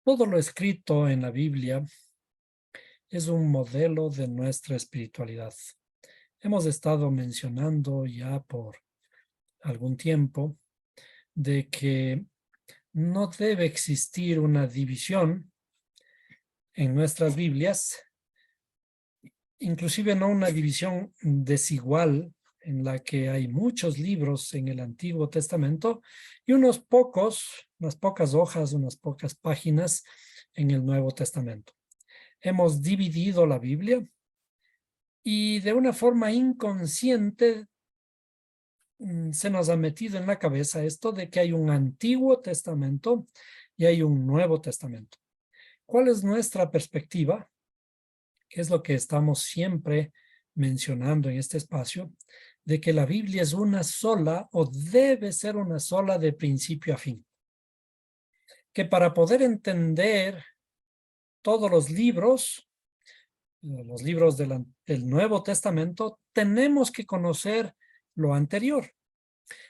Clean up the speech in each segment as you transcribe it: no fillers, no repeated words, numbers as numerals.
Todo lo escrito en la Biblia es un modelo de nuestra espiritualidad. Hemos estado mencionando ya por algún tiempo de que no debe existir una división en nuestras Biblias, inclusive no una división desigual en la que hay muchos libros en el Antiguo Testamento y unas pocas hojas, unas pocas páginas en el Nuevo Testamento. Hemos dividido la Biblia y de una forma inconsciente se nos ha metido en la cabeza esto de que hay un Antiguo Testamento y hay un Nuevo Testamento. ¿Cuál es nuestra perspectiva? ¿Qué es lo que estamos siempre mencionando en este espacio? De que la Biblia es una sola o debe ser una sola de principio a fin. Que para poder entender todos los libros del Nuevo Testamento, tenemos que conocer lo anterior.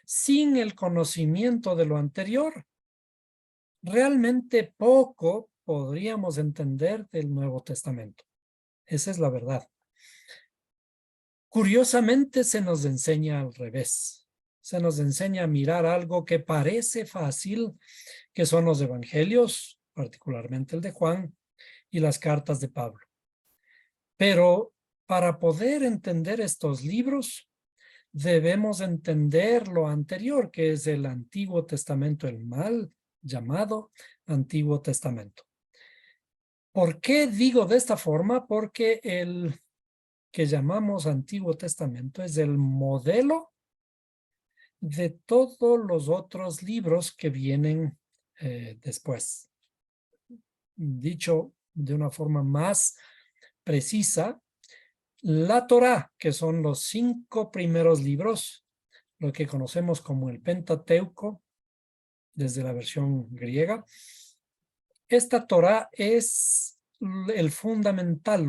Sin el conocimiento de lo anterior, realmente poco podríamos entender del Nuevo Testamento. Esa es la verdad. Curiosamente se nos enseña al revés. Se nos enseña a mirar algo que parece fácil, que son los evangelios, particularmente el de Juan, y las cartas de Pablo. Pero para poder entender estos libros, debemos entender lo anterior, que es el Antiguo Testamento, el mal llamado Antiguo Testamento. ¿Por qué digo de esta forma? Porque el que llamamos Antiguo Testamento es el modelo de todos los otros libros que vienen después. Dicho de una forma más precisa, la Torá, que son los 5 primeros libros, lo que conocemos como el Pentateuco, desde la versión griega. Esta Torá es lo fundamental,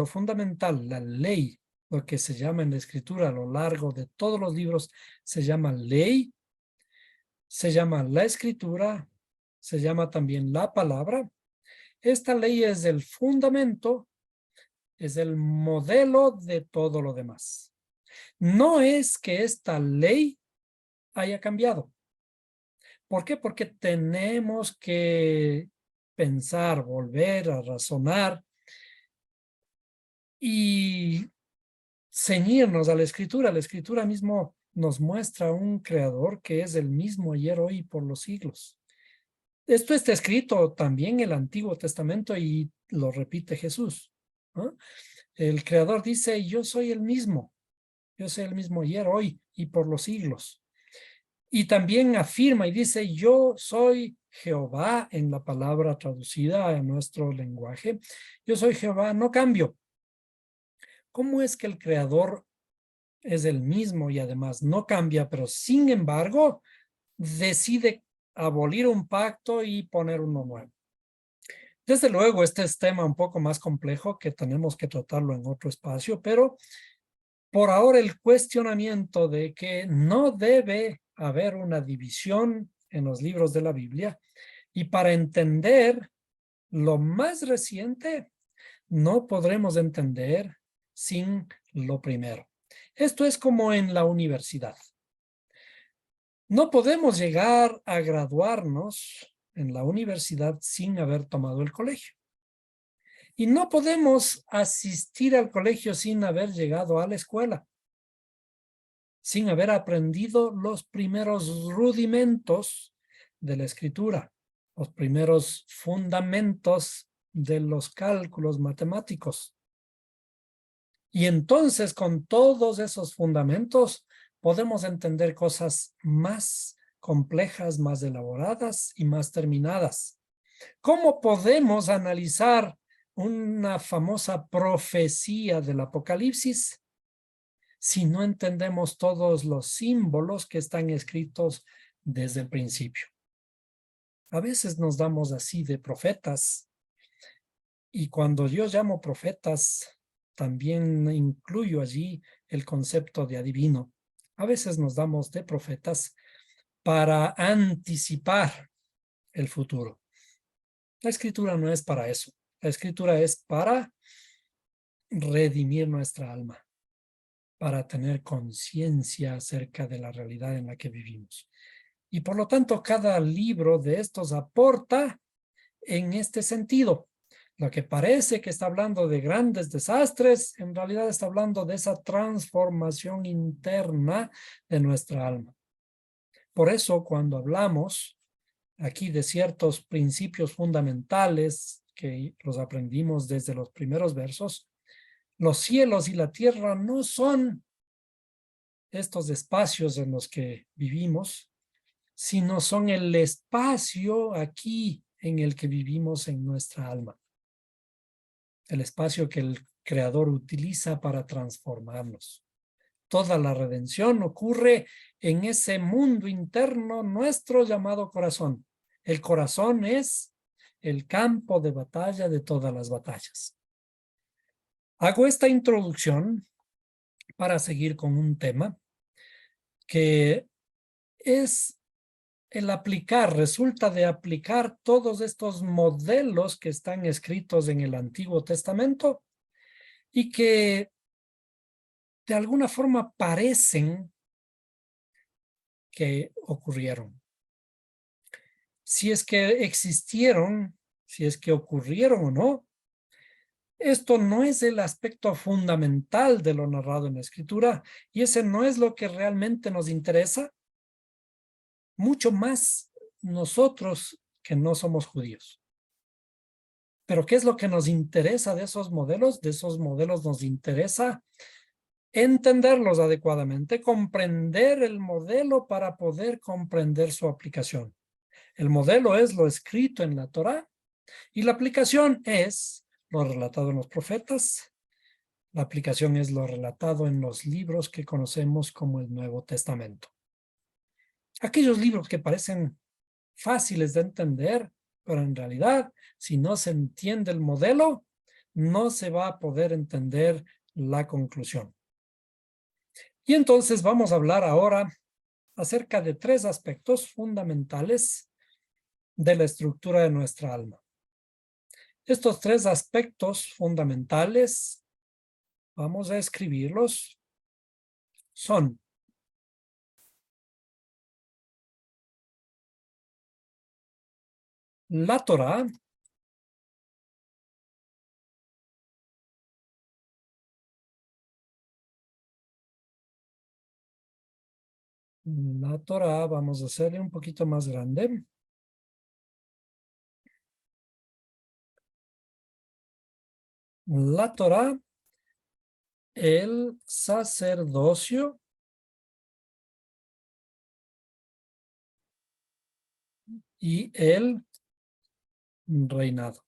la ley, lo que se llama en la escritura a lo largo de todos los libros, se llama ley, se llama la escritura, se llama también la palabra. Esta ley es el fundamento, es el modelo de todo lo demás. No es que esta ley haya cambiado. ¿Por qué? Porque tenemos que pensar, volver a razonar y ceñirnos a la escritura. La escritura mismo nos muestra un creador que es el mismo ayer, hoy y por los siglos. Esto está escrito también en el Antiguo Testamento y lo repite Jesús, ¿no? El creador dice, yo soy el mismo ayer, hoy y por los siglos. Y también afirma y dice, yo soy Jehová, en la palabra traducida a nuestro lenguaje. Yo soy Jehová, no cambio. ¿Cómo es que el creador es el mismo y además no cambia, pero sin embargo decide abolir un pacto y poner uno nuevo? Desde luego, este es tema un poco más complejo que tenemos que tratarlo en otro espacio, pero por ahora el cuestionamiento de que no debe haber una división en los libros de la Biblia y para entender lo más reciente no podremos entender sin lo primero. Esto es como en la universidad. No podemos llegar a graduarnos en la universidad sin haber tomado el colegio. Y no podemos asistir al colegio sin haber llegado a la escuela, sin haber aprendido los primeros rudimentos de la escritura, los primeros fundamentos de los cálculos matemáticos. Y entonces, con todos esos fundamentos, podemos entender cosas más complejas, más elaboradas y más terminadas. ¿Cómo podemos analizar una famosa profecía del Apocalipsis si no entendemos todos los símbolos que están escritos desde el principio? A veces nos damos así de profetas, y cuando yo llamo profetas, también incluyo allí el concepto de adivino. A veces nos damos de profetas para anticipar el futuro. La escritura no es para eso. La escritura es para redimir nuestra alma, para tener conciencia acerca de la realidad en la que vivimos. Y por lo tanto, cada libro de estos aporta en este sentido. Lo que parece que está hablando de grandes desastres, en realidad está hablando de esa transformación interna de nuestra alma. Por eso, cuando hablamos aquí de ciertos principios fundamentales que los aprendimos desde los primeros versos, los cielos y la tierra no son estos espacios en los que vivimos, sino son el espacio aquí en el que vivimos en nuestra alma. El espacio que el Creador utiliza para transformarnos. Toda la redención ocurre en ese mundo interno nuestro llamado corazón. El corazón es el campo de batalla de todas las batallas. Hago esta introducción para seguir con un tema que es el aplicar, resulta de aplicar todos estos modelos que están escritos en el Antiguo Testamento y que de alguna forma parecen que ocurrieron. Si es que existieron, si es que ocurrieron o no, esto no es el aspecto fundamental de lo narrado en la Escritura y ese no es lo que realmente nos interesa, mucho más nosotros que no somos judíos. Pero ¿qué es lo que nos interesa de esos modelos? De esos modelos nos interesa entenderlos adecuadamente, comprender el modelo para poder comprender su aplicación. El modelo es lo escrito en la Torá y la aplicación es lo relatado en los profetas. La aplicación es lo relatado en los libros que conocemos como el Nuevo Testamento. Aquellos libros que parecen fáciles de entender, pero en realidad, si no se entiende el modelo, no se va a poder entender la conclusión. Y entonces vamos a hablar ahora acerca de tres aspectos fundamentales de la estructura de nuestra alma. Estos tres aspectos fundamentales, vamos a escribirlos, son la Torá, vamos a hacerle un poquito más grande. La Torá, el sacerdocio y el reinado.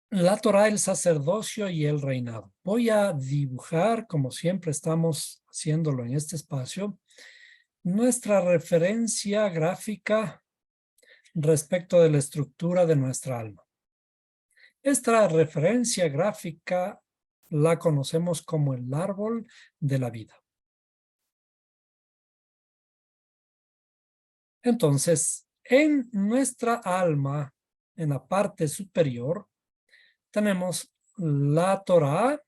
La Torá, el sacerdocio y el reinado. Voy a dibujar, como siempre estamos haciéndolo en este espacio, nuestra referencia gráfica respecto de la estructura de nuestra alma. Esta referencia gráfica la conocemos como el árbol de la vida. Entonces, en nuestra alma, en la parte superior, tenemos la Torá.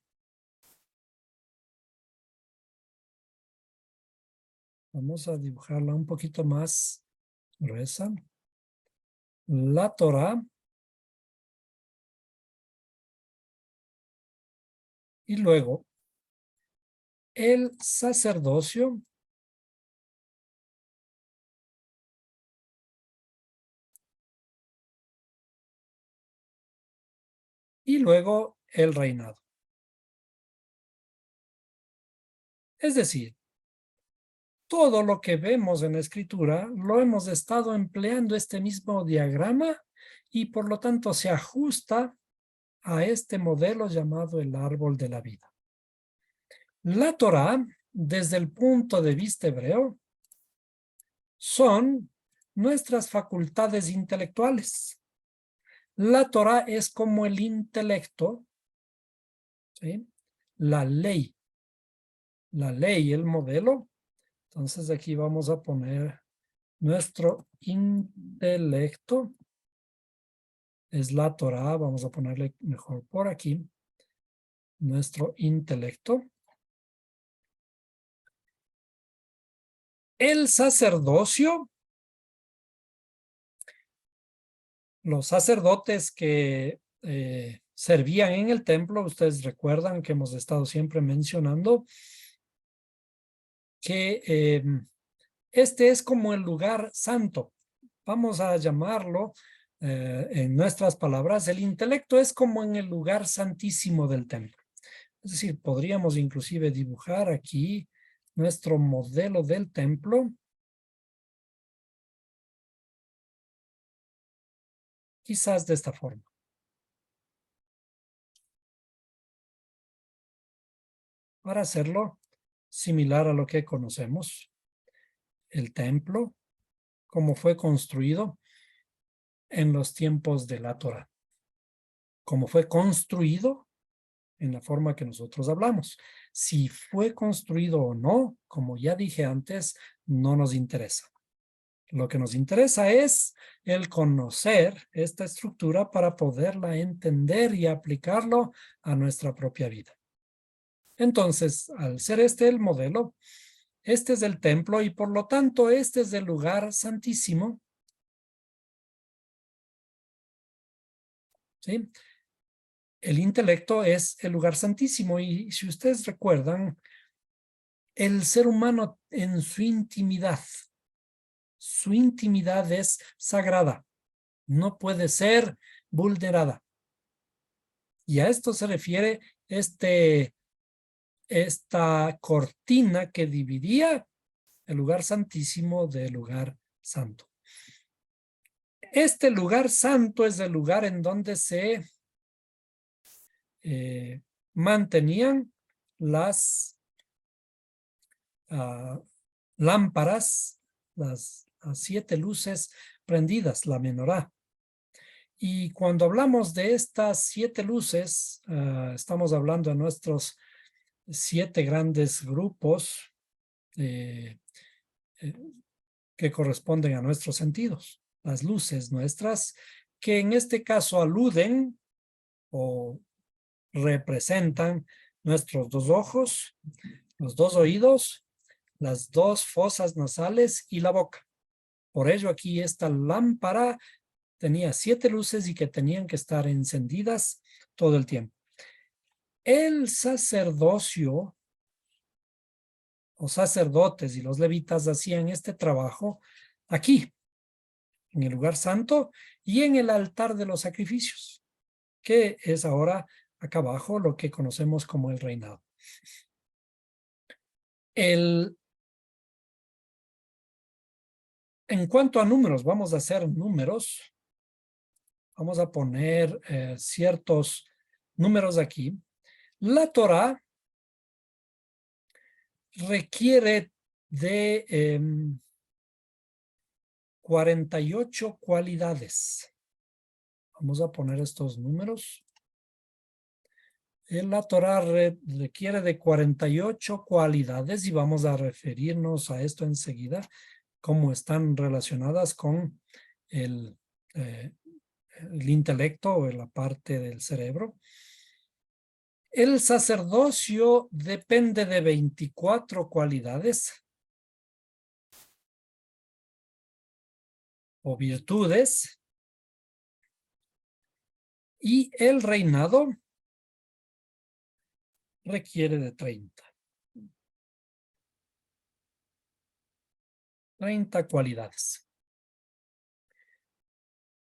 Vamos a dibujarla un poquito más gruesa. La Torá. Y luego, el sacerdocio. Y luego, el reinado. Es decir, todo lo que vemos en la escritura lo hemos estado empleando este mismo diagrama y por lo tanto se ajusta a este modelo llamado el árbol de la vida. La Torá, desde el punto de vista hebreo, son nuestras facultades intelectuales. La Torá es como el intelecto, ¿sí? La ley, el modelo. Entonces aquí vamos a poner nuestro intelecto. Es la Torá, vamos a ponerle mejor por aquí. Nuestro intelecto. El sacerdocio. Los sacerdotes que servían en el templo, ustedes recuerdan que hemos estado siempre mencionando que este es como el lugar santo. Vamos a llamarlo en nuestras palabras, el intelecto es como en el lugar santísimo del templo. Es decir, podríamos inclusive dibujar aquí nuestro modelo del templo. Quizás de esta forma. Para hacerlo similar a lo que conocemos, el templo, como fue construido en los tiempos de la Torá, como fue construido en la forma que nosotros hablamos. Si fue construido o no, como ya dije antes, no nos interesa. Lo que nos interesa es el conocer esta estructura para poderla entender y aplicarlo a nuestra propia vida. Entonces, al ser este el modelo, este es el templo y por lo tanto este es el lugar santísimo. ¿Sí? El intelecto es el lugar santísimo y si ustedes recuerdan, el ser humano en su intimidad es sagrada, no puede ser vulnerada. Y a esto se refiere esta cortina que dividía el lugar santísimo del lugar santo. Este lugar santo es el lugar en donde se mantenían las lámparas, las 7 luces prendidas, la menorá. Y cuando hablamos de estas 7 luces, estamos hablando de nuestros 7 grandes grupos que corresponden a nuestros sentidos. Las luces nuestras, que en este caso aluden o representan nuestros 2 ojos, los 2 oídos, las 2 fosas nasales y la boca. Por ello aquí esta lámpara tenía 7 luces y que tenían que estar encendidas todo el tiempo. El sacerdocio o sacerdotes y los levitas hacían este trabajo aquí, en el lugar santo y en el altar de los sacrificios, que es ahora acá abajo lo que conocemos como el reinado. En cuanto a números, vamos a hacer números. Vamos a poner ciertos números aquí. La Torá requiere de 48 cualidades. Vamos a poner estos números. La Torá requiere de 48 cualidades y vamos a referirnos a esto enseguida, cómo están relacionadas con el intelecto o la parte del cerebro. El sacerdocio depende de 24 cualidades o virtudes y el reinado requiere de 30 cualidades.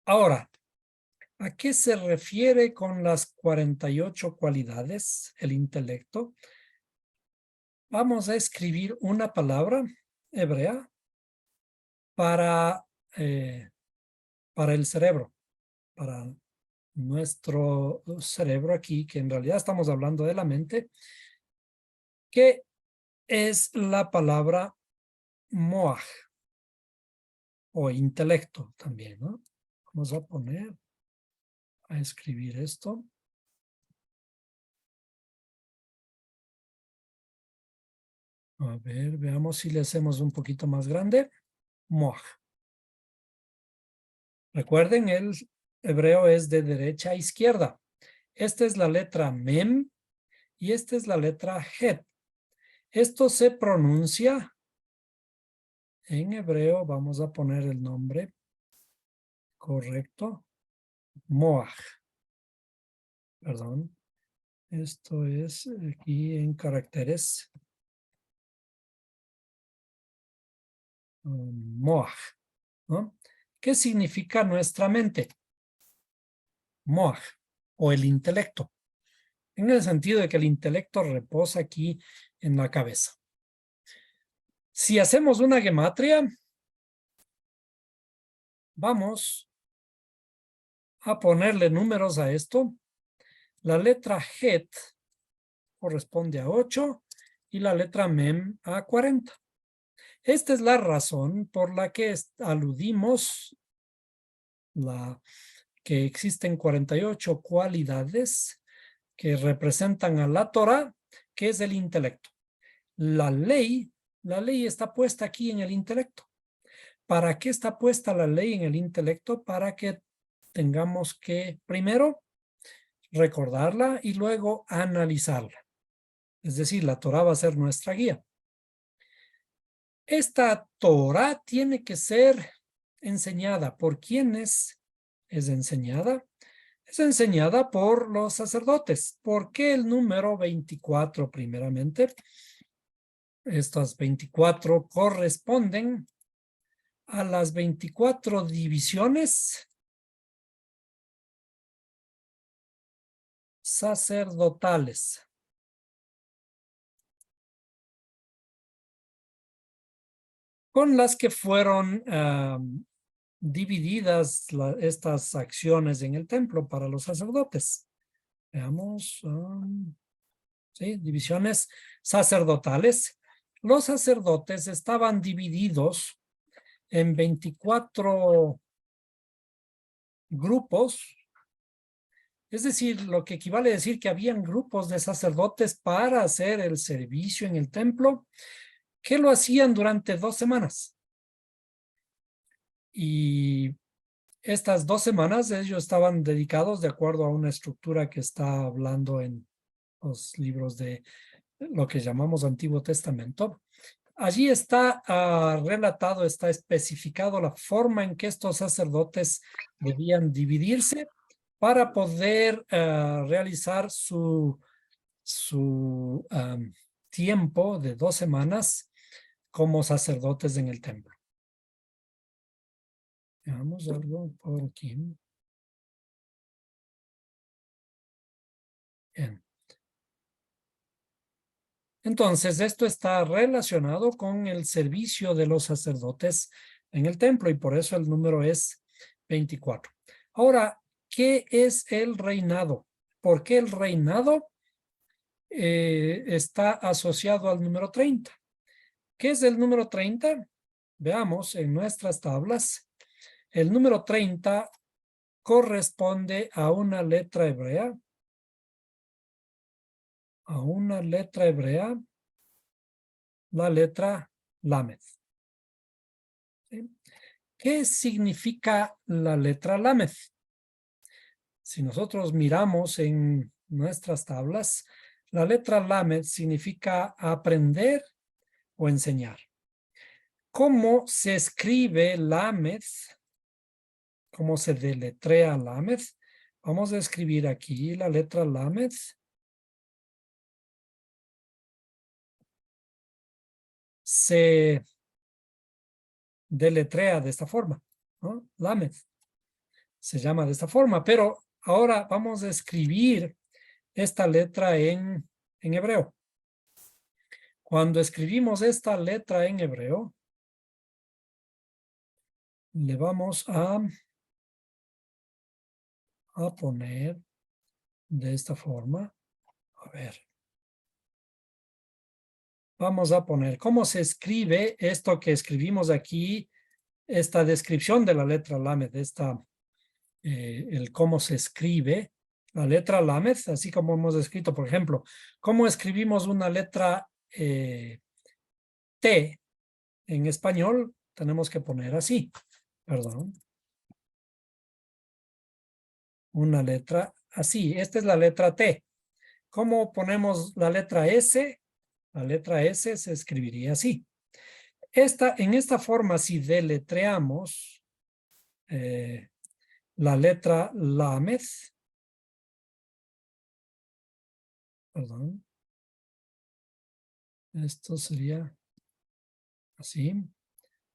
Ahora, ¿a qué se refiere con las 48 cualidades el intelecto? Vamos a escribir una palabra hebrea para el cerebro, para nuestro cerebro aquí, que en realidad estamos hablando de la mente, que es la palabra moaj o intelecto también, ¿no? Vamos a poner, a escribir esto. A ver, veamos si le hacemos un poquito más grande. Moaj. Recuerden, el hebreo es de derecha a izquierda. Esta es la letra mem y esta es la letra het. Esto se pronuncia en hebreo. Vamos a poner el nombre correcto. Moaj. Perdón. Esto es aquí en caracteres. Moaj, ¿no? ¿Qué significa nuestra mente? Moaj, o el intelecto. En el sentido de que el intelecto reposa aquí en la cabeza. Si hacemos una gematria, vamos a ponerle números a esto. La letra het corresponde a 8 y la letra mem a 40. Esta es la razón por la que aludimos que existen 48 cualidades que representan a la Torah, que es el intelecto. La ley está puesta aquí en el intelecto. ¿Para qué está puesta la ley en el intelecto? Para que tengamos que primero recordarla y luego analizarla. Es decir, la Torah va a ser nuestra guía. Esta Torah tiene que ser enseñada. ¿Por quiénes es enseñada? Es enseñada por los sacerdotes. ¿Por qué el número 24 primeramente? Estas 24 corresponden a las 24 divisiones sacerdotales. Con las que fueron divididas estas acciones en el templo para los sacerdotes. Veamos, sí, divisiones sacerdotales. Los sacerdotes estaban divididos en 24 grupos, es decir, lo que equivale a decir que habían grupos de sacerdotes para hacer el servicio en el templo, que lo hacían durante 2 semanas. Y estas 2 semanas ellos estaban dedicados de acuerdo a una estructura que está hablando en los libros de lo que llamamos Antiguo Testamento. Allí está relatado, está especificado la forma en que estos sacerdotes debían dividirse para poder realizar su tiempo de 2 semanas como sacerdotes en el templo. Veamos algo por aquí. Bien. Entonces, esto está relacionado con el servicio de los sacerdotes en el templo y por eso el número es 24. Ahora, ¿qué es el reinado? ¿Por qué el reinado está asociado al número 30? ¿Qué es el número 30? Veamos en nuestras tablas. El número 30 corresponde a una letra hebrea. A una letra hebrea, la letra Lamed. ¿Sí? ¿Qué significa la letra Lamed? Si nosotros miramos en nuestras tablas, la letra Lamed significa aprender o enseñar. ¿Cómo se escribe Lamed? ¿Cómo se deletrea Lamed? Vamos a escribir aquí la letra Lamed. Se deletrea de esta forma, ¿no? Lamed. Se llama de esta forma, pero ahora vamos a escribir esta letra en hebreo. Cuando escribimos esta letra en hebreo, le vamos a poner de esta forma. A ver. Vamos a poner cómo se escribe esto que escribimos aquí, esta descripción de la letra Lamed, el cómo se escribe la letra Lamed, así como hemos escrito, por ejemplo, cómo escribimos una letra T en español tenemos que poner así, perdón. Una letra así. Esta es la letra T. ¿Cómo ponemos la letra S? La letra S se escribiría así. En esta forma, si deletreamos la letra Lamed, perdón, esto sería así.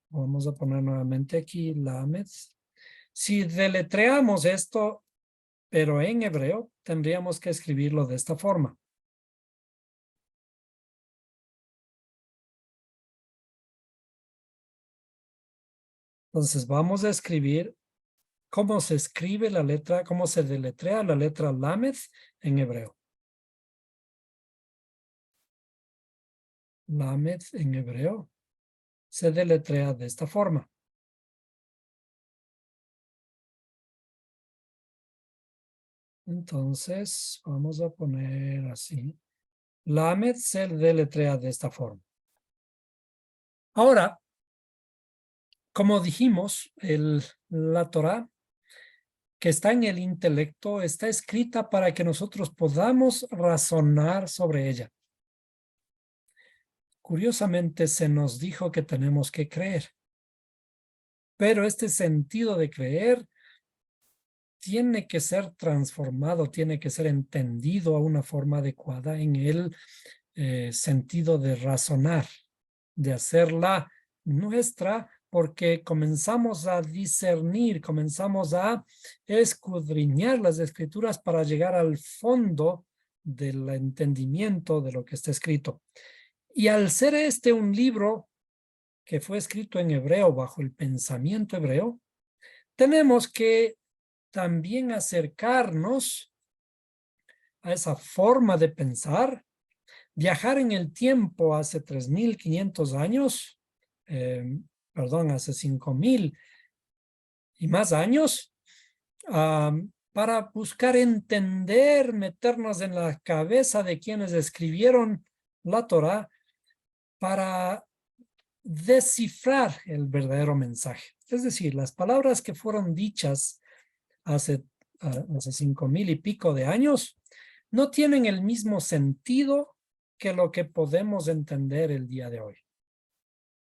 Vamos a poner nuevamente aquí Lamed. Si deletreamos esto, pero en hebreo, tendríamos que escribirlo de esta forma. Entonces vamos a escribir cómo se escribe la letra, cómo se deletrea la letra Lamed en hebreo. Lamed en hebreo se deletrea de esta forma. Entonces vamos a poner así. Lamed se deletrea de esta forma. Ahora, como dijimos, la Torá, que está en el intelecto, está escrita para que nosotros podamos razonar sobre ella. Curiosamente, se nos dijo que tenemos que creer. Pero este sentido de creer tiene que ser transformado, tiene que ser entendido a una forma adecuada en el sentido de razonar, de hacerla nuestra, porque comenzamos a discernir, comenzamos a escudriñar las escrituras para llegar al fondo del entendimiento de lo que está escrito. Y al ser este un libro que fue escrito en hebreo bajo el pensamiento hebreo, tenemos que también acercarnos a esa forma de pensar, viajar en el tiempo hace 3.500 años, hace 5.000 y más años, para buscar entender, meternos en la cabeza de quienes escribieron la Torá para descifrar el verdadero mensaje. Es decir, las palabras que fueron dichas hace 5.000 y pico de años no tienen el mismo sentido que lo que podemos entender el día de hoy.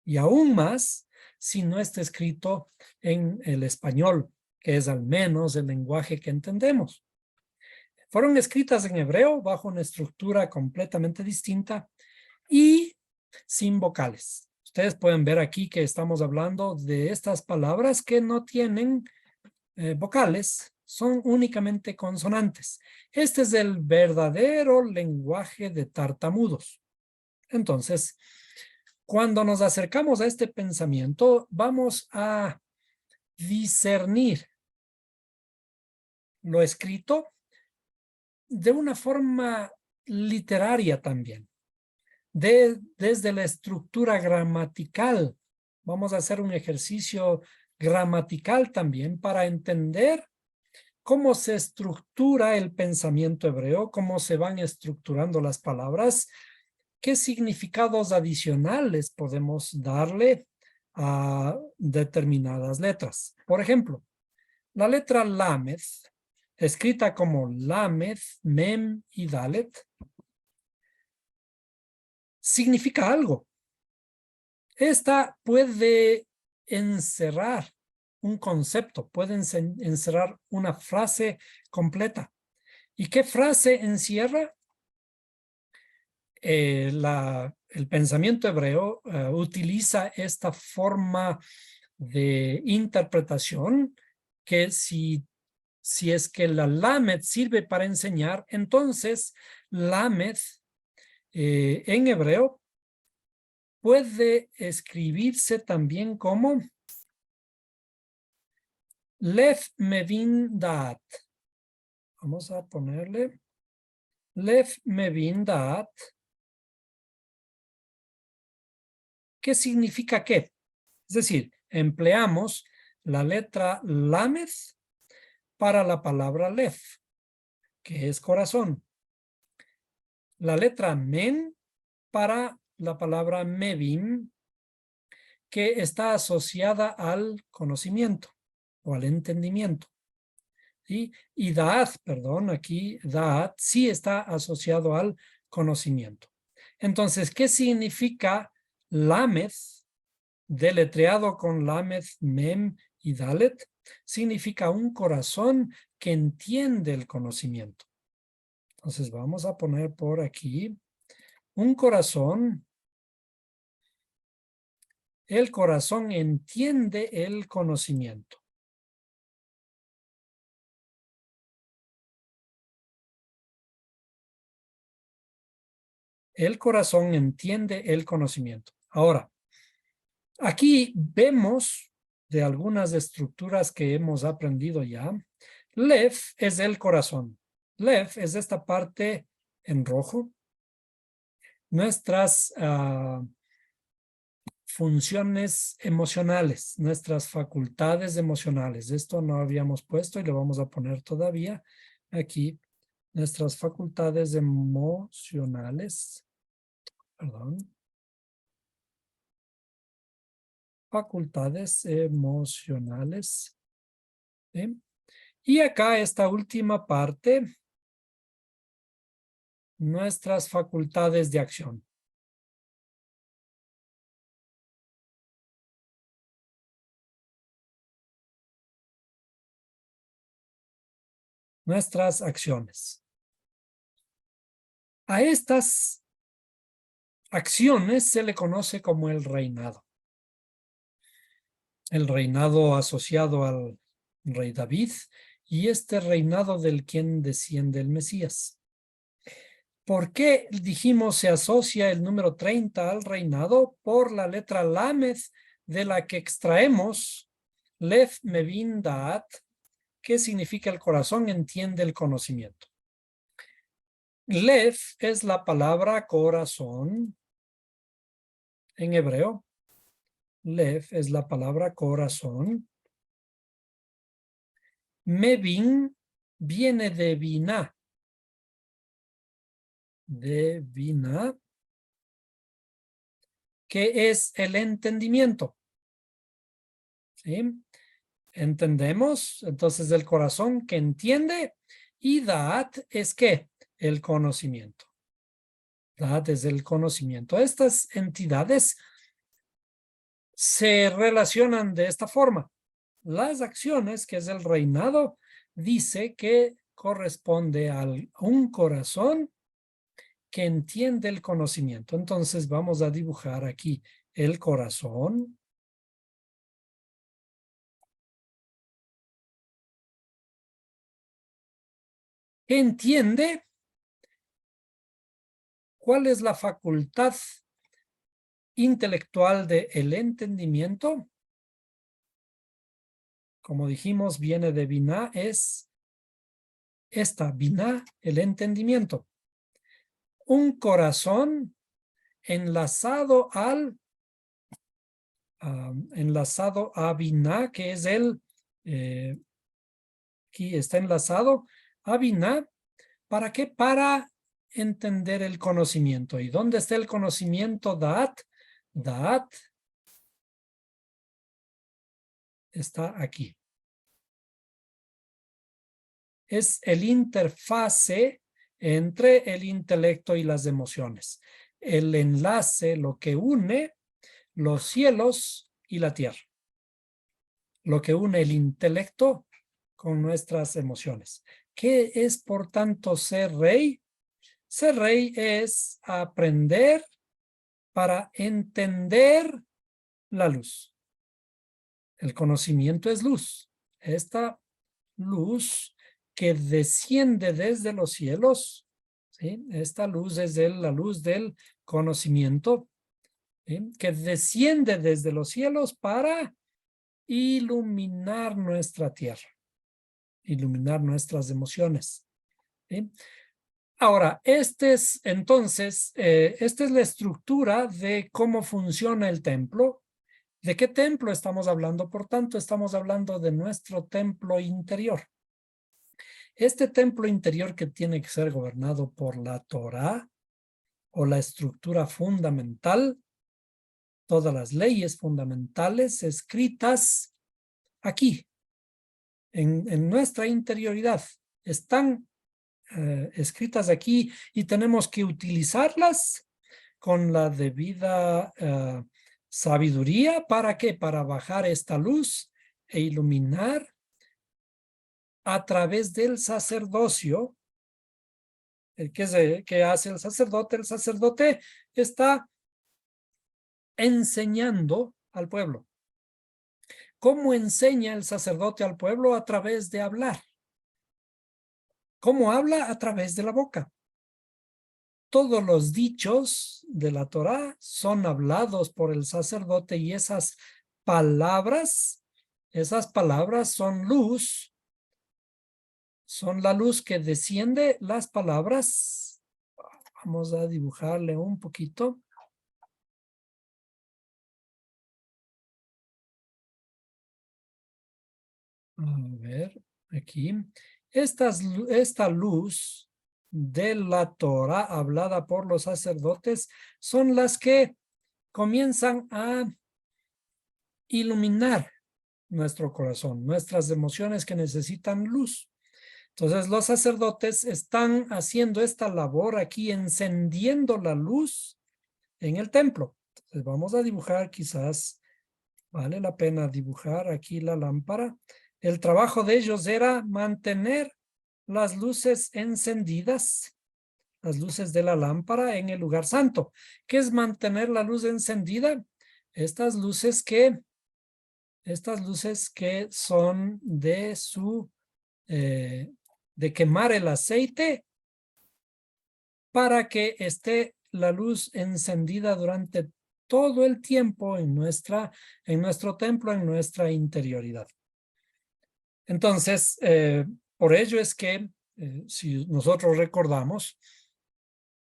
Y aún más si no está escrito en el español, que es al menos el lenguaje que entendemos. Fueron escritas en hebreo bajo una estructura completamente distinta y sin vocales. Ustedes pueden ver aquí que estamos hablando de estas palabras que no tienen vocales, son únicamente consonantes. Este es el verdadero lenguaje de tartamudos. Entonces, cuando nos acercamos a este pensamiento, vamos a discernir lo escrito de una forma literaria también. Desde la estructura gramatical. Vamos a hacer un ejercicio gramatical también para entender cómo se estructura el pensamiento hebreo, cómo se van estructurando las palabras, qué significados adicionales podemos darle a determinadas letras. Por ejemplo, la letra Lamed, escrita como Lamed, Mem y Dalet, significa algo. Esta puede encerrar un concepto, puede encerrar una frase completa. ¿Y qué frase encierra? El pensamiento hebreo utiliza esta forma de interpretación que si es que la Lamed sirve para enseñar, entonces Lamed en hebreo puede escribirse también como Lev Mevin Daat. Vamos a ponerle Lev Mevin Daat. ¿Qué significa qué? Es decir, empleamos la letra Lamed para la palabra Lev, que es corazón. La letra Men para la palabra mevin, que está asociada al conocimiento o al entendimiento. ¿Sí? Y da'at, perdón, aquí da'at sí está asociado al conocimiento. Entonces, ¿qué significa lamed, deletreado con lamed, mem y dalet? Significa un corazón que entiende el conocimiento. Entonces, vamos a poner por aquí un corazón. El corazón entiende el conocimiento. El corazón entiende el conocimiento. Ahora, aquí vemos de algunas estructuras que hemos aprendido ya. Lev es el corazón. Lev es esta parte en rojo. Nuestras funciones emocionales, nuestras facultades emocionales. Esto no habíamos puesto y lo vamos a poner todavía aquí. Nuestras facultades emocionales. Perdón. Facultades emocionales. ¿Sí? Y acá esta última parte, nuestras facultades de acción. Nuestras acciones. A estas acciones se le conoce como el reinado. El reinado asociado al rey David y este reinado del quien desciende el Mesías. ¿Por qué dijimos se asocia el número 30 al reinado? Por la letra Lamed, de la que extraemos Lev Mevin Da'at, que significa el corazón entiende el conocimiento. Lev es la palabra corazón en hebreo. Lev es la palabra corazón. Mevin viene de Binah. De Binah, que es el entendimiento. ¿Sí? Entendemos, entonces el corazón que entiende, y Da'at es ¿qué? El conocimiento. Da'at es el conocimiento. Estas entidades se relacionan de esta forma. Las acciones, que es el reinado, dice que corresponde a un corazón que entiende el conocimiento. Entonces vamos a dibujar aquí el corazón. Que entiende cuál es la facultad intelectual del entendimiento. Como dijimos, viene de Binah, es esta, Binah, el entendimiento. Un corazón enlazado enlazado a Binah, que es aquí está enlazado a Binah. ¿Para qué? Para entender el conocimiento. ¿Y dónde está el conocimiento? Da'at. Da'at está aquí. Es el interfase entre el intelecto y las emociones. El enlace, lo que une los cielos y la tierra. Lo que une el intelecto con nuestras emociones. ¿Qué es, por tanto, ser rey? Ser rey es aprender para entender la luz. El conocimiento es luz. Esta luz que desciende desde los cielos, ¿sí? Esta luz es la luz del conocimiento, ¿sí? Que desciende desde los cielos para iluminar nuestra tierra, iluminar nuestras emociones, ¿sí? Ahora, entonces, esta es la estructura de cómo funciona el templo. ¿De qué templo estamos hablando? Por tanto, estamos hablando de nuestro templo interior. Este templo interior que tiene que ser gobernado por la Torá o la estructura fundamental, todas las leyes fundamentales escritas aquí, en nuestra interioridad, están escritas aquí y tenemos que utilizarlas con la debida sabiduría. ¿Para qué? Para bajar esta luz e iluminar a través del sacerdocio. ¿Qué hace el sacerdote? El sacerdote está enseñando al pueblo. ¿Cómo enseña el sacerdote al pueblo? A través de hablar. ¿Cómo habla? A través de la boca. Todos los dichos de la Torá son hablados por el sacerdote y esas palabras son la luz que desciende. Las palabras, vamos a dibujarle un poquito. A ver, aquí. Esta luz de la Torá hablada por los sacerdotes son las que comienzan a iluminar nuestro corazón, nuestras emociones que necesitan luz. Entonces los sacerdotes están haciendo esta labor aquí, encendiendo la luz en el templo. Entonces vamos a dibujar, quizás vale la pena dibujar aquí la lámpara. El trabajo de ellos era mantener las luces encendidas, las luces de la lámpara en el lugar santo. ¿Qué es mantener la luz encendida? Estas luces que son de quemar el aceite para que esté la luz encendida durante todo el tiempo en nuestro templo, en nuestra interioridad. Entonces, por ello es que, si nosotros recordamos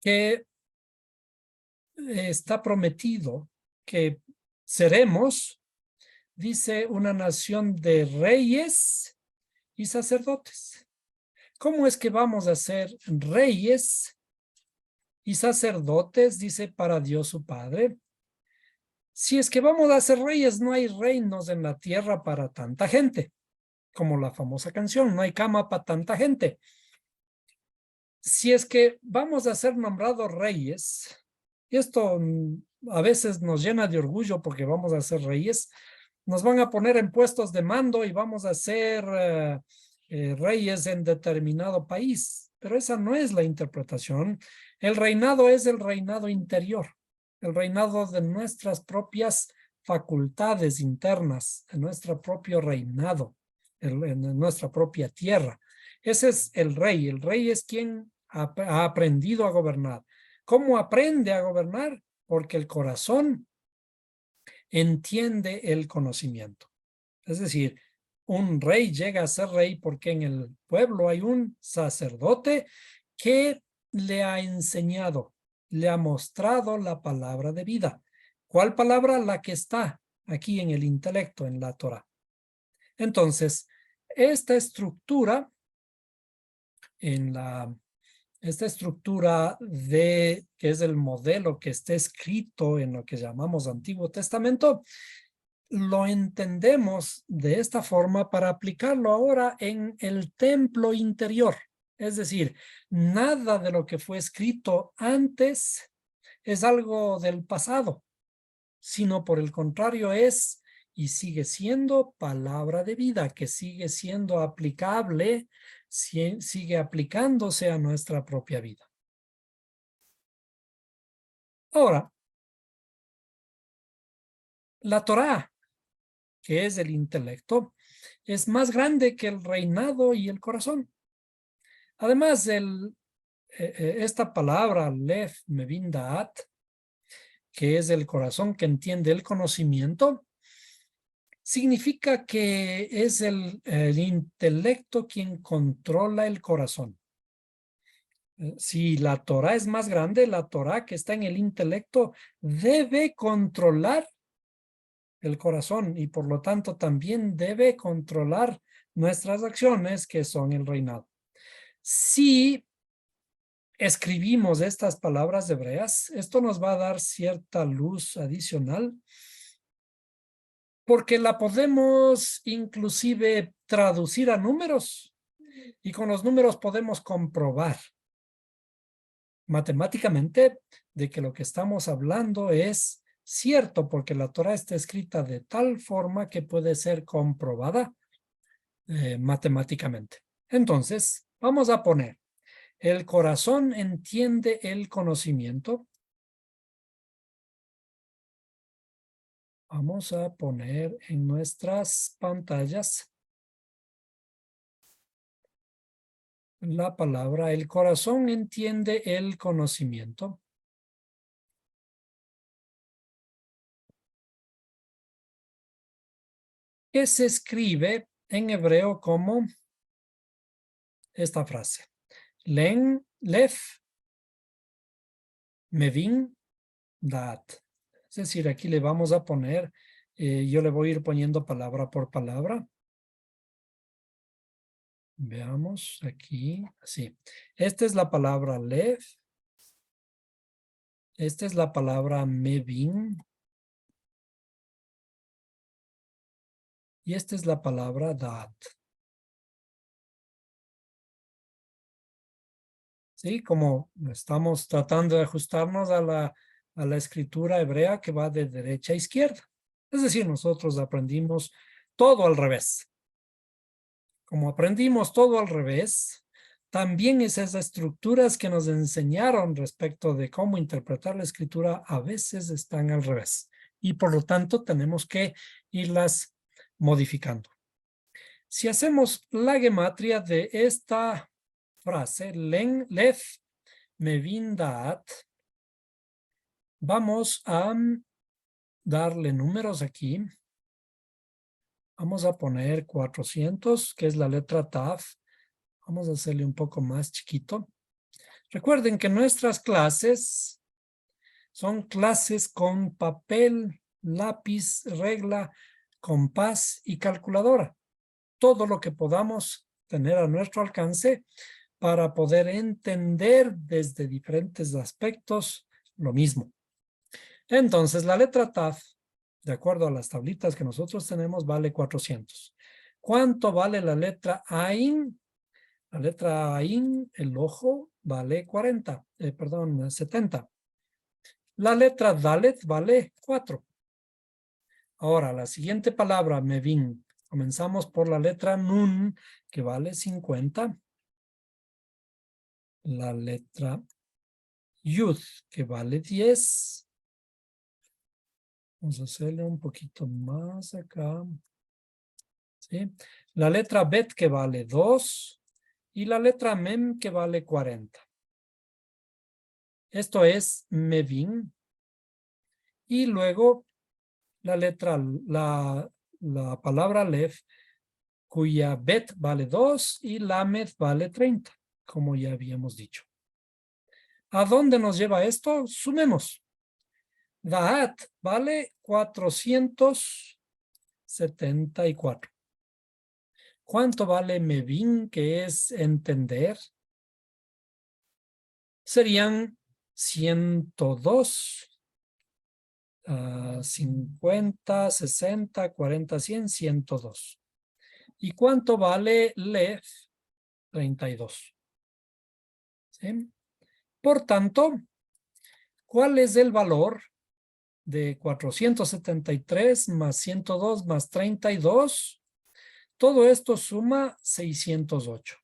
que está prometido que seremos, dice, una nación de reyes y sacerdotes. ¿Cómo es que vamos a ser reyes y sacerdotes? Dice, para Dios su Padre. Si es que vamos a ser reyes, no hay reinos en la tierra para tanta gente, como la famosa canción, no hay cama para tanta gente. Si es que vamos a ser nombrados reyes, y esto a veces nos llena de orgullo porque vamos a ser reyes, nos van a poner en puestos de mando y vamos a ser reyes en determinado país, pero esa no es la interpretación. El reinado es el reinado interior, el reinado de nuestras propias facultades internas, de nuestro propio reinado, en nuestra propia tierra. Ese es el rey. El rey es quien ha aprendido a gobernar. ¿Cómo aprende a gobernar? Porque el corazón entiende el conocimiento. Es decir, un rey llega a ser rey porque en el pueblo hay un sacerdote que le ha enseñado, le ha mostrado la palabra de vida. ¿Cuál palabra? La que está aquí en el intelecto, en la Torá. Entonces, esta estructura que es el modelo que está escrito en lo que llamamos Antiguo Testamento, lo entendemos de esta forma para aplicarlo ahora en el templo interior. Es decir, nada de lo que fue escrito antes es algo del pasado, sino por el contrario es y sigue siendo palabra de vida, que sigue siendo aplicable, sigue aplicándose a nuestra propia vida. Ahora, la Torá, que es el intelecto, es más grande que el reinado y el corazón. Además, esta palabra, Lev Mevin Da'at, que es el corazón que entiende el conocimiento, significa que es el intelecto quien controla el corazón. Si la Torá es más grande, la Torá que está en el intelecto debe controlar el corazón y por lo tanto también debe controlar nuestras acciones que son el reinado. Si escribimos estas palabras hebreas, esto nos va a dar cierta luz adicional, porque la podemos inclusive traducir a números, y con los números podemos comprobar matemáticamente de que lo que estamos hablando es cierto, porque la Torá está escrita de tal forma que puede ser comprobada matemáticamente. Entonces, vamos a poner, el corazón entiende el conocimiento. Vamos a poner en nuestras pantallas la palabra, el corazón entiende el conocimiento. Que se escribe en hebreo como esta frase. Len, lef, mevin, dat. Es decir, aquí le vamos a poner, yo le voy a ir poniendo palabra por palabra. Veamos aquí, así. Esta es la palabra lef. Esta es la palabra mevin. Y esta es la palabra dat. ¿Sí? Como estamos tratando de ajustarnos a la escritura hebrea que va de derecha a izquierda. Es decir, nosotros aprendimos todo al revés. Como aprendimos todo al revés, también esas estructuras que nos enseñaron respecto de cómo interpretar la escritura a veces están al revés. Y por lo tanto tenemos que irlas modificando. Si hacemos la gematria de esta frase, len, lef, mevin, daat, vamos a darle números aquí. Vamos a poner 400, que es la letra Taf. Vamos a hacerle un poco más chiquito. Recuerden que nuestras clases son clases con papel, lápiz, regla, compás y calculadora. Todo lo que podamos tener a nuestro alcance para poder entender desde diferentes aspectos lo mismo. Entonces, la letra Taf, de acuerdo a las tablitas que nosotros tenemos, vale 400. ¿Cuánto vale la letra Ain? La letra Ain, el ojo, vale 70. La letra Dalet vale 4. Ahora, la siguiente palabra, Mevin. Comenzamos por la letra Nun, que vale 50. La letra Yud, que vale 10. Vamos a hacerle un poquito más acá. ¿Sí? La letra Bet, que vale 2. Y la letra Mem, que vale 40. Esto es Mevin. Y luego la letra, la palabra Lef, cuya Bet vale 2 y Lamed vale 30, como ya habíamos dicho. ¿A dónde nos lleva esto? Sumemos. Daat vale 474. ¿Cuánto vale Mevin, que es entender? Serían 102. 50, 60, 40, 100, 102. ¿Y cuánto vale Lef? 32. ¿Sí? Por tanto, ¿cuál es el valor de 473 más 102 más 32? Todo esto suma 608.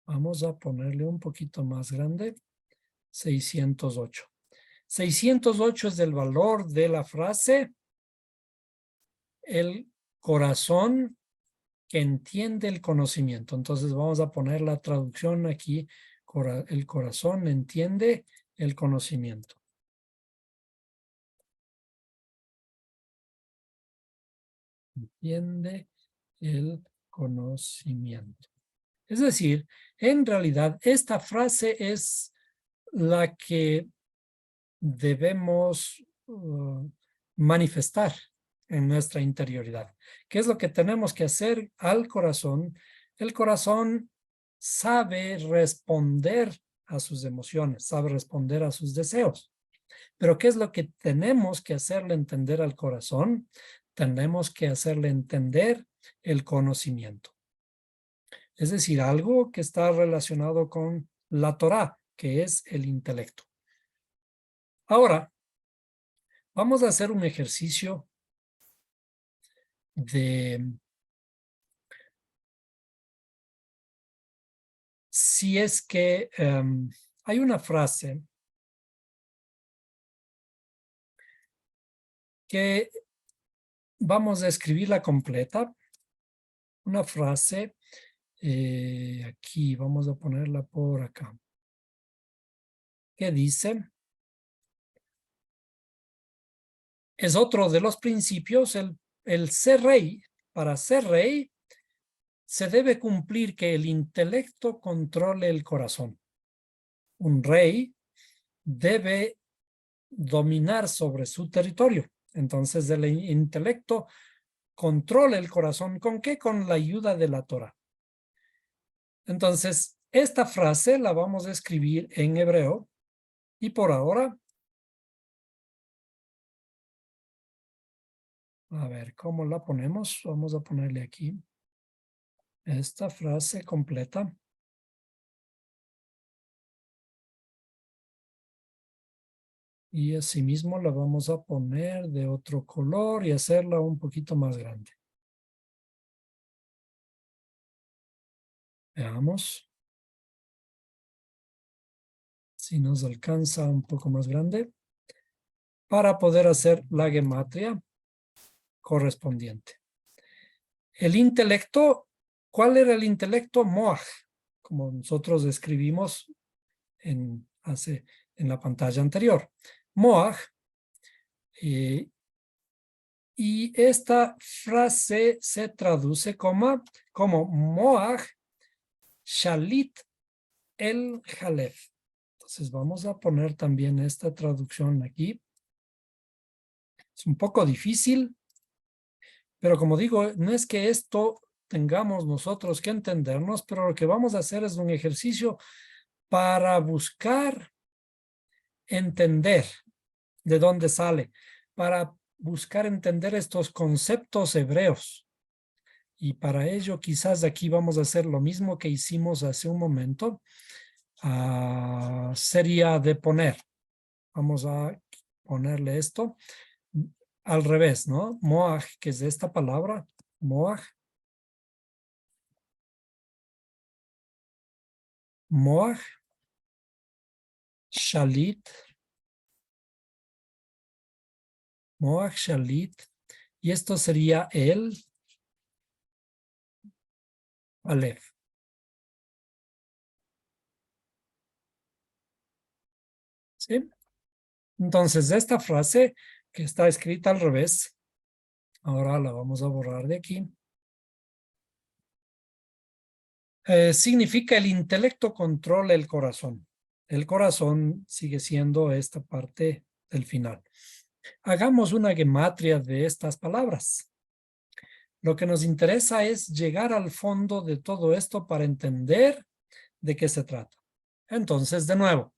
Vamos a ponerle un poquito más grande. 608. 608 es el valor de la frase el corazón que entiende el conocimiento. Entonces vamos a poner la traducción aquí. El corazón entiende el conocimiento. Entiende el conocimiento. Es decir, en realidad esta frase es la que debemos manifestar en nuestra interioridad. ¿Qué es lo que tenemos que hacer al corazón El corazón sabe responder a sus emociones, sabe responder a sus deseos. Pero ¿qué es lo que tenemos que hacerle entender al corazón? Tenemos que hacerle entender el conocimiento. Es decir, algo que está relacionado con la Torá, que es el intelecto. Ahora, vamos a hacer un ejercicio de si es que hay una frase que vamos a escribirla completa, una frase, aquí vamos a ponerla por acá, que dice, es otro de los principios, el ser rey. Para ser rey se debe cumplir que el intelecto controle el corazón. Un rey debe dominar sobre su territorio. Entonces el intelecto controla el corazón. ¿Con qué? Con la ayuda de la Torah. Entonces, esta frase la vamos a escribir en hebreo y por ahora, a ver, ¿cómo la ponemos? Vamos a ponerle aquí esta frase completa. Y asimismo la vamos a poner de otro color y hacerla un poquito más grande. Veamos si nos alcanza un poco más grande para poder hacer la gematria correspondiente. El intelecto, ¿cuál era el intelecto? Moaj, como nosotros escribimos en la pantalla anterior. Moaj, y esta frase se traduce como Moaj Shalit el Jalef. Entonces vamos a poner también esta traducción aquí. Es un poco difícil, pero como digo, no es que esto tengamos nosotros que entendernos, pero lo que vamos a hacer es un ejercicio para buscar entender de dónde sale, para buscar entender estos conceptos hebreos. Y para ello quizás aquí vamos a hacer lo mismo que hicimos hace un momento. Sería de poner. Vamos a ponerle esto al revés, ¿no? Moaj, que es esta palabra, Moaj. Moaj, Shalit, Moaj, Shalit, y esto sería el Aleph. ¿Sí? Entonces, esta frase que está escrita al revés, ahora la vamos a borrar de aquí. Significa el intelecto controla el corazón. El corazón sigue siendo esta parte del final. Hagamos una gematria de estas palabras. Lo que nos interesa es llegar al fondo de todo esto para entender de qué se trata. Entonces, de nuevo,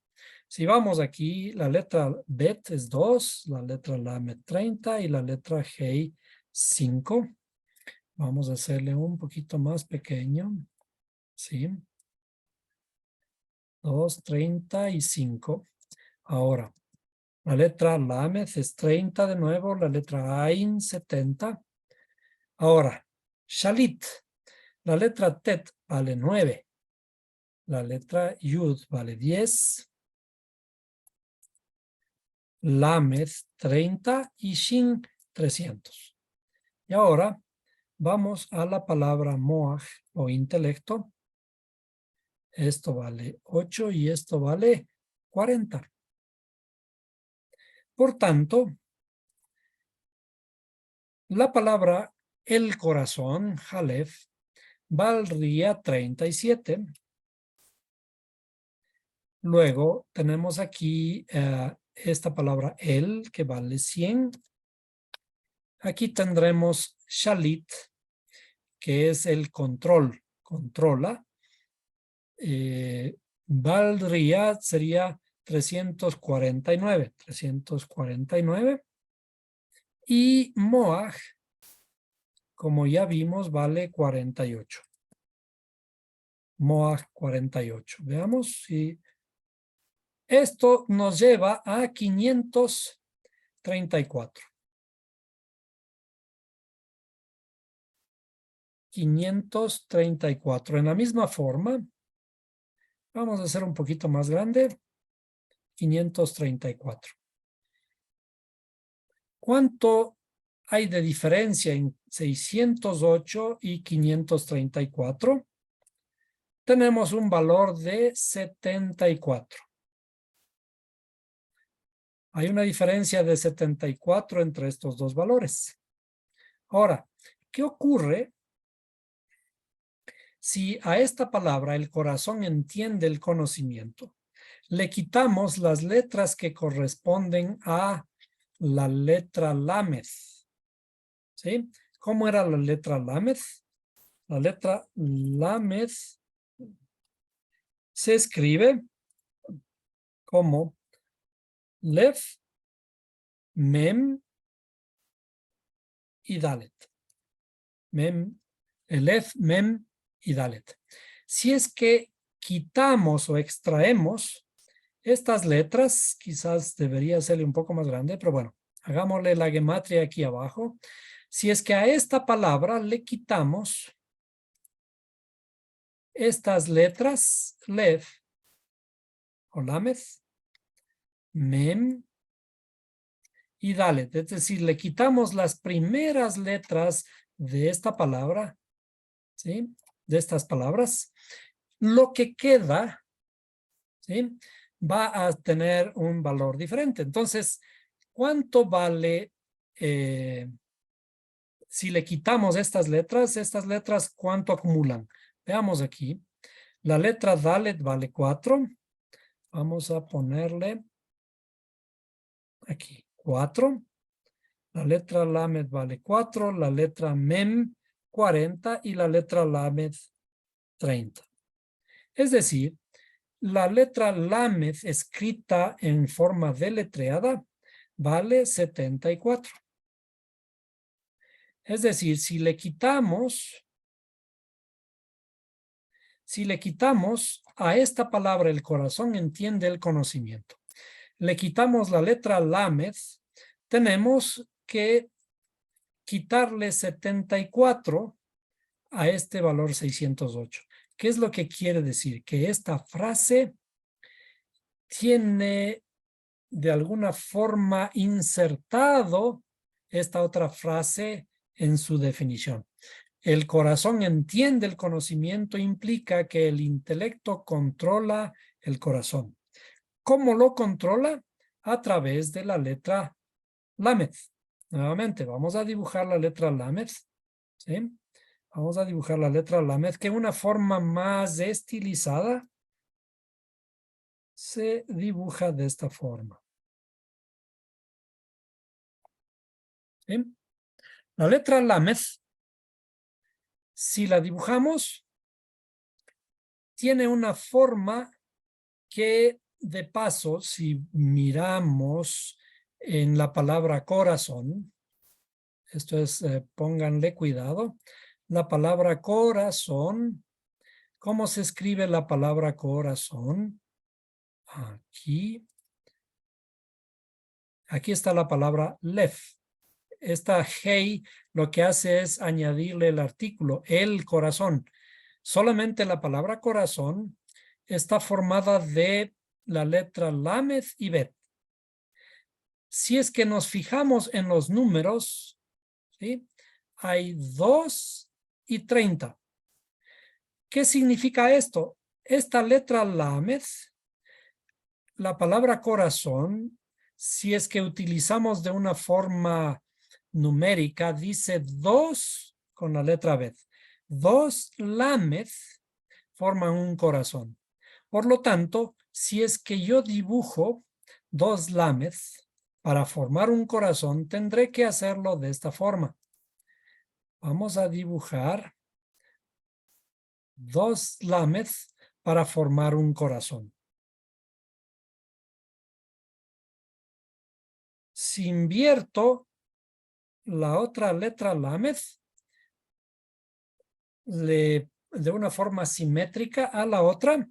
si vamos aquí, la letra Bet es 2, la letra Lamed 30 y la letra Hei 5. Vamos a hacerle un poquito más pequeño. ¿Sí? 2:35. Ahora, la letra Lamed es 30 de nuevo, la letra Ain 70. Ahora, Shalit, la letra Tet vale 9, la letra Yud vale 10, Lamed 30 y Shin 300. Y ahora vamos a la palabra Moaj o intelecto. Esto vale 8 y esto vale 40. Por tanto, la palabra el corazón, Jalef, valdría 37. Luego tenemos aquí esta palabra el, que vale 100. Aquí tendremos Shalit, que es el control controla, valdría, sería 349. Y Moaj, como ya vimos, vale 48. Moaj 48. Veamos si esto nos lleva a 534. 534. En la misma forma, vamos a hacer un poquito más grande. 534. ¿Cuánto hay de diferencia en 608 y 534? Tenemos un valor de 74. Hay una diferencia de 74 entre estos dos valores. Ahora, ¿qué ocurre si a esta palabra el corazón entiende el conocimiento? Le quitamos las letras que corresponden a la letra Lamed. ¿Sí? ¿Cómo era la letra Lamed? La letra Lamed se escribe como Lev, Mem y Dalet. Lev, Mem y Dalet. Si es que quitamos o extraemos estas letras, quizás debería serle un poco más grande, pero bueno, hagámosle la gematria aquí abajo. Si es que a esta palabra le quitamos estas letras, Lev o Lamed, Mem y Dalet, es decir, le quitamos las primeras letras de esta palabra, ¿sí? De estas palabras, lo que queda, ¿sí? Va a tener un valor diferente. Entonces, ¿cuánto vale si le quitamos estas letras, cuánto acumulan? Veamos aquí. La letra Dalet vale 4. Vamos a ponerle aquí 4. La letra Lamed vale 4. La letra Mem 40 y la letra Lamed 30. Es decir, la letra Lamed escrita en forma deletreada vale 74. Es decir, si le quitamos a esta palabra el corazón entiende el conocimiento, le quitamos la letra Lamed, tenemos que quitarle 74 a este valor 608. ¿Qué es lo que quiere decir? Que esta frase tiene de alguna forma insertado esta otra frase en su definición. El corazón entiende el conocimiento implica que el intelecto controla el corazón. ¿Cómo lo controla? A través de la letra Lamed. Nuevamente, vamos a dibujar la letra Lamed. ¿Sí? Vamos a dibujar la letra Lamed, que una forma más estilizada se dibuja de esta forma. ¿Sí? La letra Lamed, si la dibujamos, tiene una forma que, de paso, si miramos en la palabra corazón, esto es, pónganle cuidado, la palabra corazón, ¿cómo se escribe la palabra corazón? Aquí está la palabra lev. Esta hey lo que hace es añadirle el artículo, el corazón. Solamente la palabra corazón está formada de la letra Lamed y Bet. Si es que nos fijamos en los números, ¿sí? Hay 2 y 30. ¿Qué significa esto? Esta letra Lamed, la palabra corazón, si es que utilizamos de una forma numérica, dice 2 con la letra Bet. 2 Lamed forman un corazón. Por lo tanto, si es que yo dibujo 2 Lamed para formar un corazón, tendré que hacerlo de esta forma. Vamos a dibujar dos lamed para formar un corazón. Si invierto la otra letra lamed de una forma simétrica a la otra,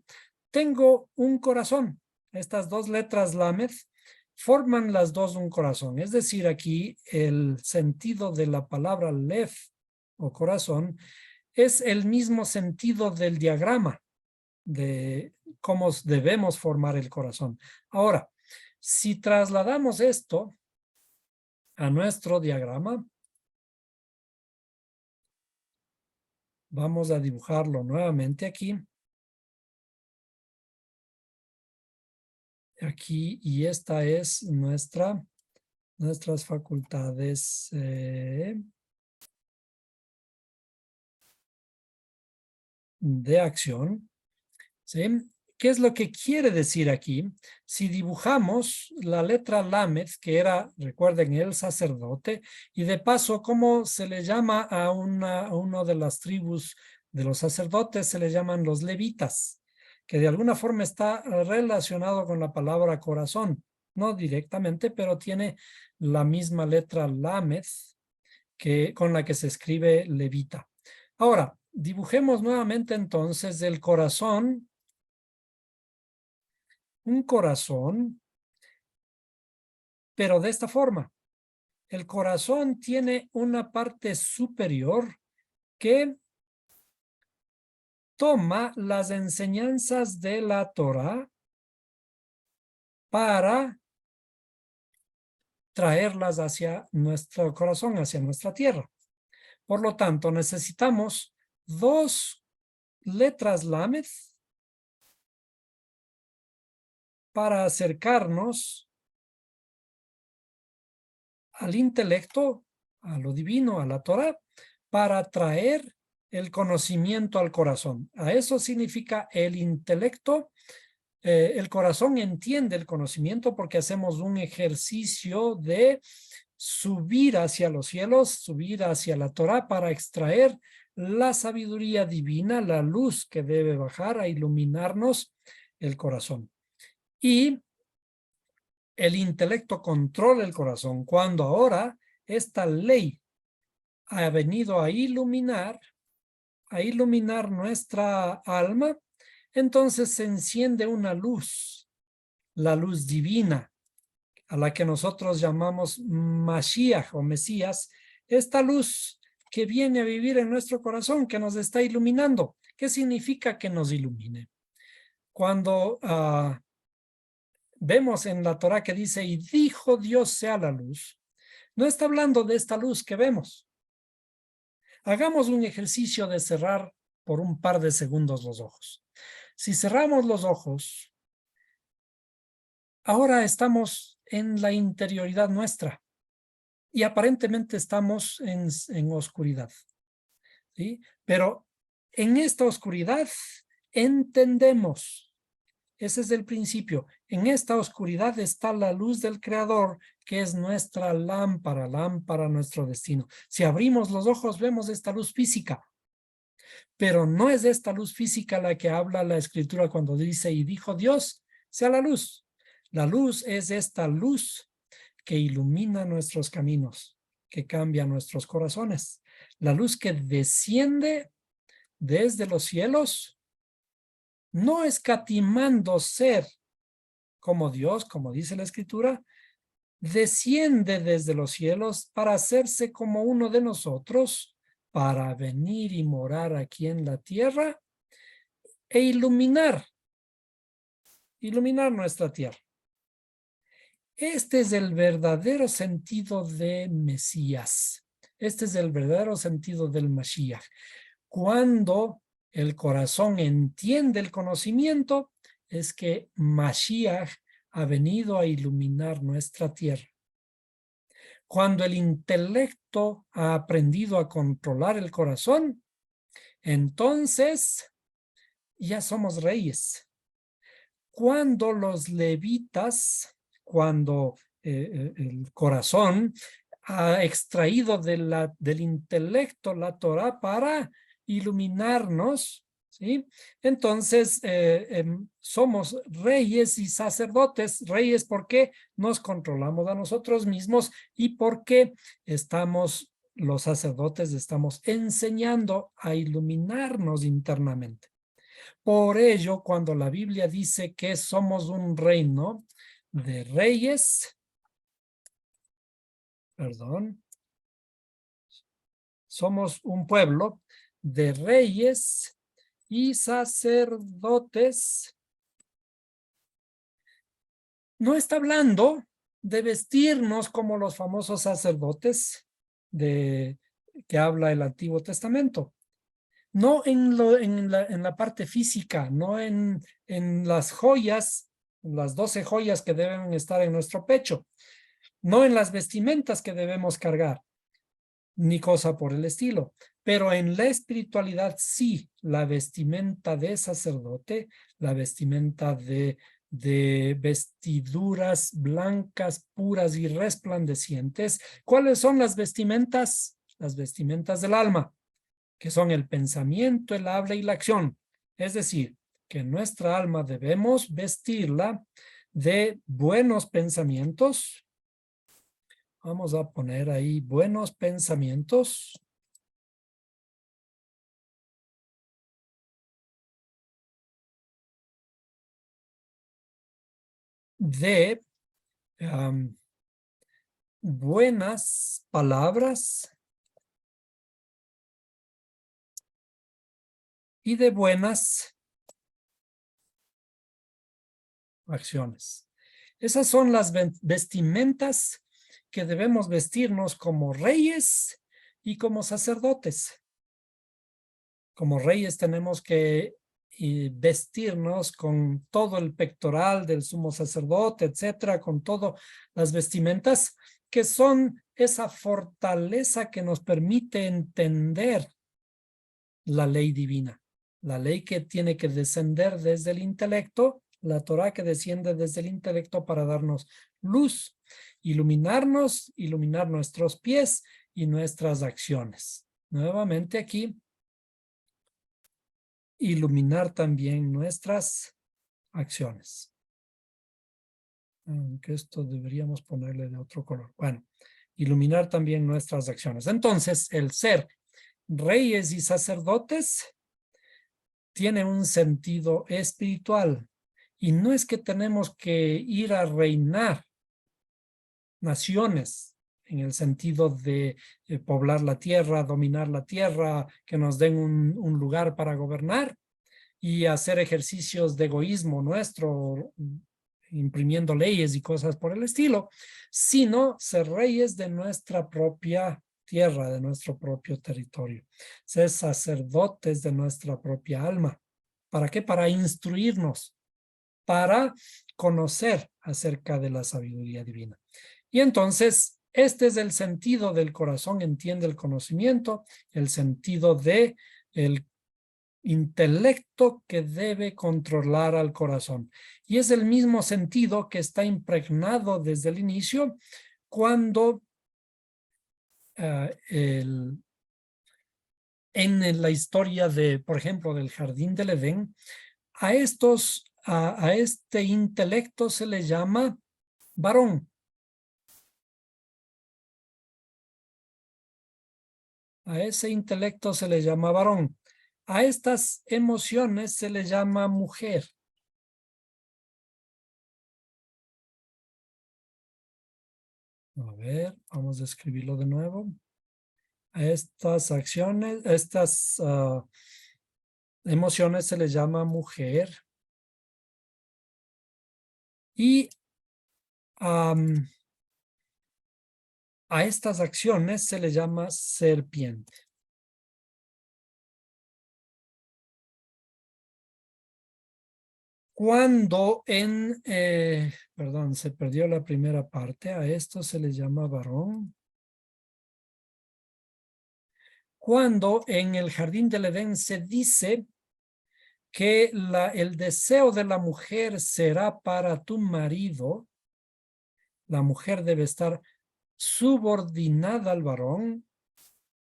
tengo un corazón. Estas dos letras lamed forman las dos un corazón. Es decir, aquí el sentido de la palabra lev o corazón es el mismo sentido del diagrama de cómo debemos formar el corazón. Ahora, si trasladamos esto a nuestro diagrama, vamos a dibujarlo nuevamente aquí. Aquí, y esta es nuestras facultades de acción, ¿sí? ¿Qué es lo que quiere decir aquí? Si dibujamos la letra lamed, que era, recuerden, el sacerdote, y de paso, ¿cómo se le llama a uno de las tribus de los sacerdotes? Se le llaman los levitas, que de alguna forma está relacionado con la palabra corazón, no directamente, pero tiene la misma letra lamed con la que se escribe levita. Ahora, dibujemos nuevamente entonces el corazón, un corazón, pero de esta forma. El corazón tiene una parte superior que toma las enseñanzas de la Torá para traerlas hacia nuestro corazón, hacia nuestra tierra. Por lo tanto, necesitamos dos letras lamed para acercarnos al intelecto, a lo divino, a la Torá, para traer el conocimiento al corazón. A eso significa el intelecto. El corazón entiende el conocimiento porque hacemos un ejercicio de subir hacia los cielos, subir hacia la Torá para extraer la sabiduría divina, la luz que debe bajar a iluminarnos el corazón. Y el intelecto controla el corazón. Cuando ahora esta ley ha venido a iluminar nuestra alma, entonces se enciende una luz, la luz divina, a la que nosotros llamamos Mashiach o Mesías, esta luz que viene a vivir en nuestro corazón, que nos está iluminando. ¿Qué significa que nos ilumine? Cuando vemos en la Torá que dice, y dijo Dios sea la luz, no está hablando de esta luz que vemos. Hagamos un ejercicio de cerrar por un par de segundos los ojos. Si cerramos los ojos, ahora estamos en la interioridad nuestra y aparentemente estamos en oscuridad, ¿sí? Pero en esta oscuridad entendemos. Ese es el principio. En esta oscuridad está la luz del Creador, que es nuestra lámpara, nuestro destino. Si abrimos los ojos, vemos esta luz física. Pero no es esta luz física la que habla la Escritura cuando dice, y dijo Dios, sea la luz. La luz es esta luz que ilumina nuestros caminos, que cambia nuestros corazones. La luz que desciende desde los cielos, no escatimando ser como Dios, como dice la Escritura, desciende desde los cielos para hacerse como uno de nosotros, para venir y morar aquí en la tierra e iluminar nuestra tierra. Este es el verdadero sentido de Mesías. Este es el verdadero sentido del Mashiach. Cuando el corazón entiende el conocimiento, es que Mashiach ha venido a iluminar nuestra tierra. Cuando el intelecto ha aprendido a controlar el corazón, entonces ya somos reyes. Cuando los levitas, cuando el corazón ha extraído del intelecto la Torá para iluminarnos, ¿sí? Entonces, somos reyes y sacerdotes. Reyes porque nos controlamos a nosotros mismos y porque los sacerdotes estamos enseñando a iluminarnos internamente. Por ello, cuando la Biblia dice que somos un reino de reyes, perdón, somos un pueblo de reyes y sacerdotes, no está hablando de vestirnos como los famosos sacerdotes que habla el Antiguo Testamento. No en la parte física, no en las joyas, las 12 joyas que deben estar en nuestro pecho, no en las vestimentas que debemos cargar, ni cosa por el estilo. Pero en la espiritualidad sí, la vestimenta de sacerdote, la vestimenta de vestiduras blancas, puras y resplandecientes. ¿Cuáles son las vestimentas? Las vestimentas del alma, que son el pensamiento, el habla y la acción. Es decir, que nuestra alma debemos vestirla de buenos pensamientos. Vamos a poner ahí buenos pensamientos. De buenas palabras y de buenas acciones. Esas son las vestimentas que debemos vestirnos como reyes y como sacerdotes. Como reyes tenemos que vestirnos con todo el pectoral del sumo sacerdote, etcétera, con todas las vestimentas que son esa fortaleza que nos permite entender la ley divina, la ley que tiene que descender desde el intelecto, la Torá que desciende desde el intelecto para darnos luz, iluminarnos, iluminar nuestros pies y nuestras acciones. Nuevamente aquí, iluminar también nuestras acciones. Aunque esto deberíamos ponerle de otro color. Bueno, iluminar también nuestras acciones. Entonces, el ser reyes y sacerdotes tiene un sentido espiritual. Y no es que tenemos que ir a reinar naciones en el sentido de poblar la tierra, dominar la tierra, que nos den un lugar para gobernar y hacer ejercicios de egoísmo nuestro, imprimiendo leyes y cosas por el estilo, sino ser reyes de nuestra propia tierra, de nuestro propio territorio, ser sacerdotes de nuestra propia alma. ¿Para qué? Para instruirnos, para conocer acerca de la sabiduría divina. Y entonces, este es el sentido del corazón, entiende el conocimiento, el sentido de el intelecto que debe controlar al corazón. Y es el mismo sentido que está impregnado desde el inicio cuando en la historia de, por ejemplo, del jardín del Edén, a este intelecto se le llama varón. A ese intelecto se le llama varón. A estas emociones se le llama mujer. A ver, vamos a escribirlo de nuevo. A estas acciones, estas emociones se les llama mujer. Y a estas acciones se les llama serpiente. Cuando perdón, se perdió la primera parte, a esto se le llama varón. Cuando en el jardín del Edén se dice que el deseo de la mujer será para tu marido, la mujer debe estar subordinada al varón.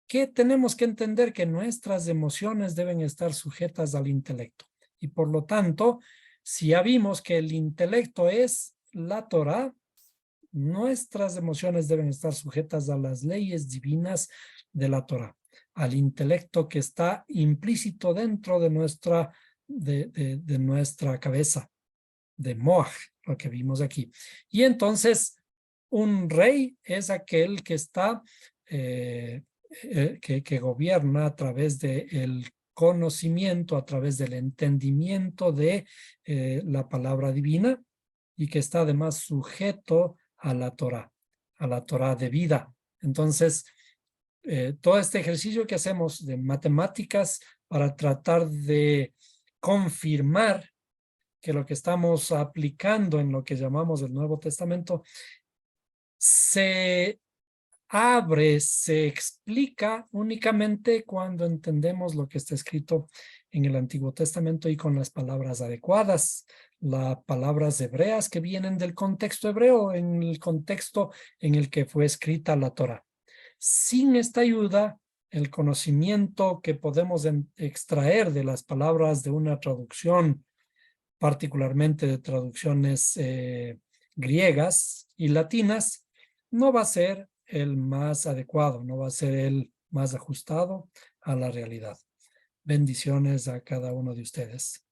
que tenemos que entender que nuestras emociones deben estar sujetas al intelecto. Y por lo tanto, si ya vimos que el intelecto es la Torá, nuestras emociones deben estar sujetas a las leyes divinas de la Torá, al intelecto que está implícito dentro de nuestra cabeza, de Moaj, lo que vimos aquí. Y entonces, un rey es aquel que está, que gobierna a través del conocimiento, a través del entendimiento de la palabra divina y que está además sujeto a la Torá de vida. Entonces, todo este ejercicio que hacemos de matemáticas para tratar de confirmar que lo que estamos aplicando en lo que llamamos el Nuevo Testamento se abre, se explica únicamente cuando entendemos lo que está escrito en el Antiguo Testamento y con las palabras adecuadas, las palabras hebreas que vienen del contexto hebreo, en el contexto en el que fue escrita la Torá. Sin esta ayuda, el conocimiento que podemos extraer de las palabras de una traducción, particularmente de traducciones griegas y latinas, no va a ser el más adecuado, no va a ser el más ajustado a la realidad. Bendiciones a cada uno de ustedes.